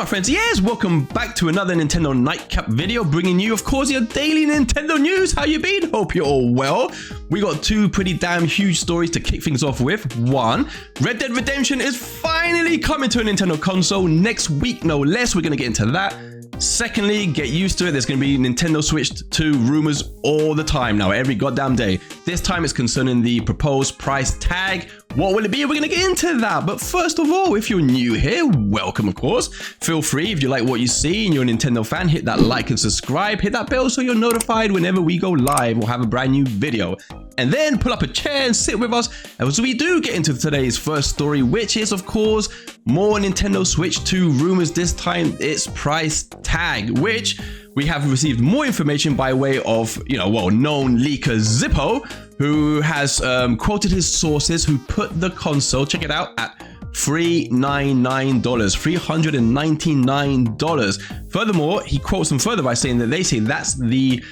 friends? Yes, welcome back to another Nintendo Nightcap video, bringing you, of course, your daily Nintendo news. How you been? Hope you're all well. We got two pretty damn huge stories to kick things off with. One, Red Dead Redemption is finally coming to a Nintendo console next week, no less. We're going to get into that. Secondly, get used to it. There's going to be Nintendo Switch 2 rumors all the time now, every goddamn day. This time it's concerning the proposed price tag. What will it be? We're going to get into that. But first of all, if you're new here, welcome, of course. Feel free, if you like what you see and you're a Nintendo fan, hit that like and subscribe. Hit that bell so you're notified whenever we go live or have a brand new video. And then pull up a chair and sit with us as we do get into today's first story, which is, of course, more Nintendo Switch 2 rumors, this time its price tag, which we have received more information by way of, known leaker Zippo, who has quoted his sources who put the console, check it out, at $399. Furthermore, he quotes them further by saying that they say that's the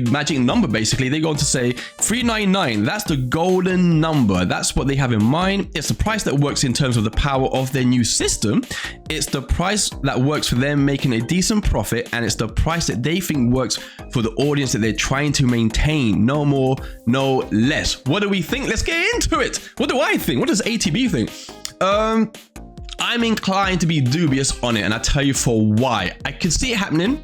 magic number. Basically, they go on to say $399. That's the golden number. That's what they have in mind. It's the price that works in terms of the power of their new system. It's the price that works for them making a decent profit, and it's the price that they think works for the audience that they're trying to maintain. No more, no less. What do we think? Let's get into it. What do I think? What does ATB think? I'm inclined to be dubious on it, and I'll tell you for why. I can see it happening.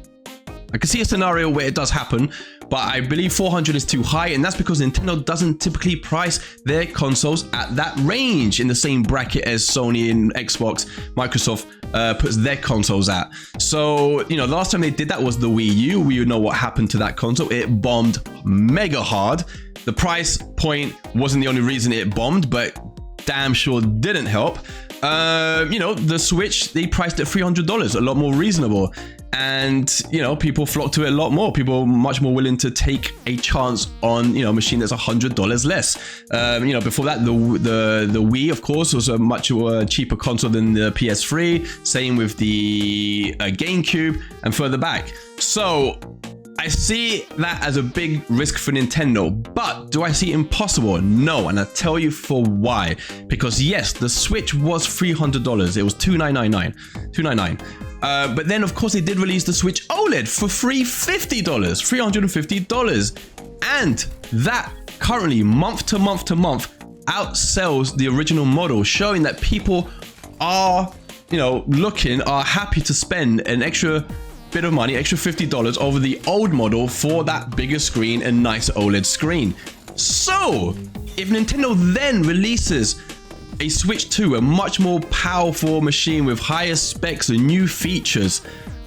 I can see a scenario where it does happen, but I believe 400 is too high, and that's because Nintendo doesn't typically price their consoles at that range in the same bracket as Sony and Xbox, Microsoft puts their consoles at. So, the last time they did that was the Wii U. We know what happened to that console. It bombed mega hard. The price point wasn't the only reason it bombed, but damn sure didn't help. The Switch, they priced it $300, a lot more reasonable. And, people flock to it a lot more. People are much more willing to take a chance on, a machine that's $100 less. Before that, the Wii, of course, was a much cheaper console than the PS3. Same with the GameCube and further back. So I see that as a big risk for Nintendo, but do I see it impossible? No, and I'll tell you for why. Because yes, the Switch was $300. It was $299. But then, of course, they did release the Switch OLED for $350. And that currently, month to month, outsells the original model, showing that people are, are happy to spend an extra bit of money, extra $50 over the old model for that bigger screen and nice OLED screen. So if Nintendo then releases a Switch 2, a much more powerful machine with higher specs and new features,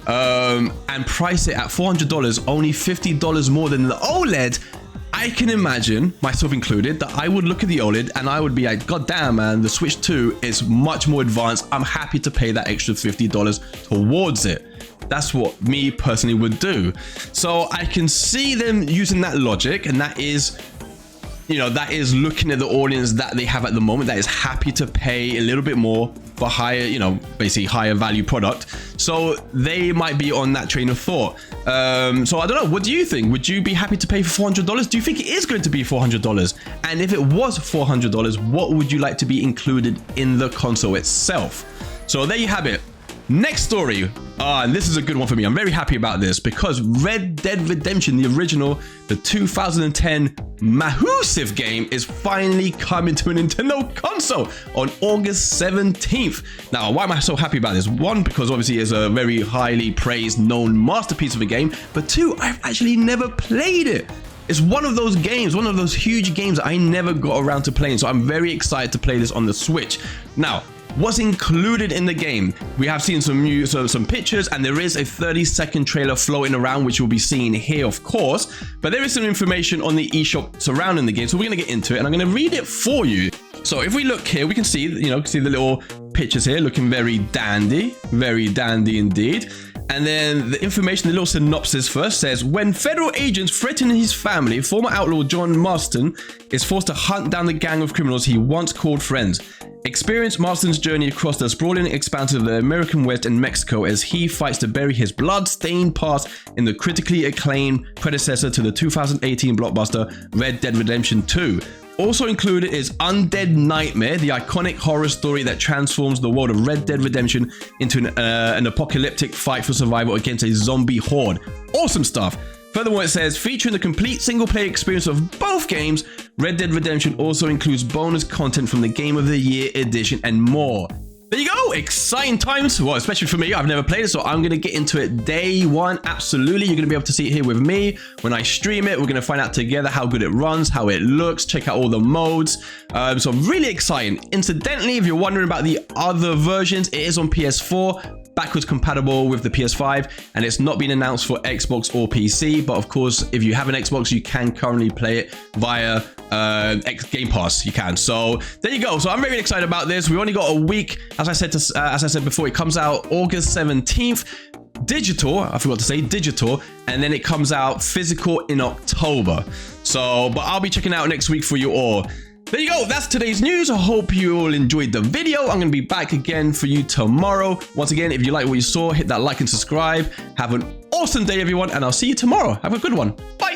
and price it at $400, only $50 more than the OLED, I can imagine, myself included, that I would look at the OLED and I would be like, God damn, man, the Switch 2 is much more advanced. I'm happy to pay that extra $50 towards it. That's what me personally would do. So I can see them using that logic, and that is, that is looking at the audience that they have at the moment, that is happy to pay a little bit more for higher, basically higher value product. So they might be on that train of thought. So I don't know. What do you think? Would you be happy to pay for $400? Do you think it is going to be $400? And if it was $400, what would you like to be included in the console itself? So there you have it. Next story, and this is a good one for me. I'm very happy about this because Red Dead Redemption, the original, the 2010 massive game, is finally coming to a Nintendo console on August 17th. Now, why am I so happy about this? One, because obviously it's a very highly praised, known masterpiece of a game, but two, I've actually never played it. It's one of those games, one of those huge games that I never got around to playing, so I'm very excited to play this on the Switch. Now, what's included in the game? We have seen some pictures, and there is a 30-second trailer floating around, which we'll be seeing here, of course. But there is some information on the eShop surrounding the game, so we're going to get into it, and I'm going to read it for you. So if we look here, we can see, see the little pictures here looking very dandy indeed. And then the information, the little synopsis first says, when federal agents threaten his family, former outlaw John Marston is forced to hunt down the gang of criminals he once called friends. Experience Marston's journey across the sprawling expanse of the American West and Mexico as he fights to bury his blood-stained past in the critically acclaimed predecessor to the 2018 blockbuster Red Dead Redemption 2. Also included is Undead Nightmare, the iconic horror story that transforms the world of Red Dead Redemption into an apocalyptic fight for survival against a zombie horde. Awesome stuff. Furthermore, it says, featuring the complete single-player experience of both games, Red Dead Redemption also includes bonus content from the Game of the Year edition and more. There you go, exciting times, well, especially for me. I've never played it, so I'm going to get into it day one. Absolutely, you're going to be able to see it here with me. When I stream it, we're going to find out together how good it runs, how it looks, check out all the modes. So really exciting. Incidentally, if you're wondering about the other versions, it is on PS4. Backwards compatible with the PS5, and it's not been announced for Xbox or PC, but of course if you have an Xbox you can currently play it via Game Pass. You can. So there you go. So I'm very excited about this. We only got a week, as I said before. It comes out August 17th. Digital, I forgot to say digital, and then it comes out physical in October. So but I'll be checking out next week for you all. There you go, that's today's news. I hope you all enjoyed the video. I'm going to be back again for you tomorrow. Once again, if you like what you saw, hit that like and subscribe. Have an awesome day, everyone, and I'll see you tomorrow. Have a good one. Bye.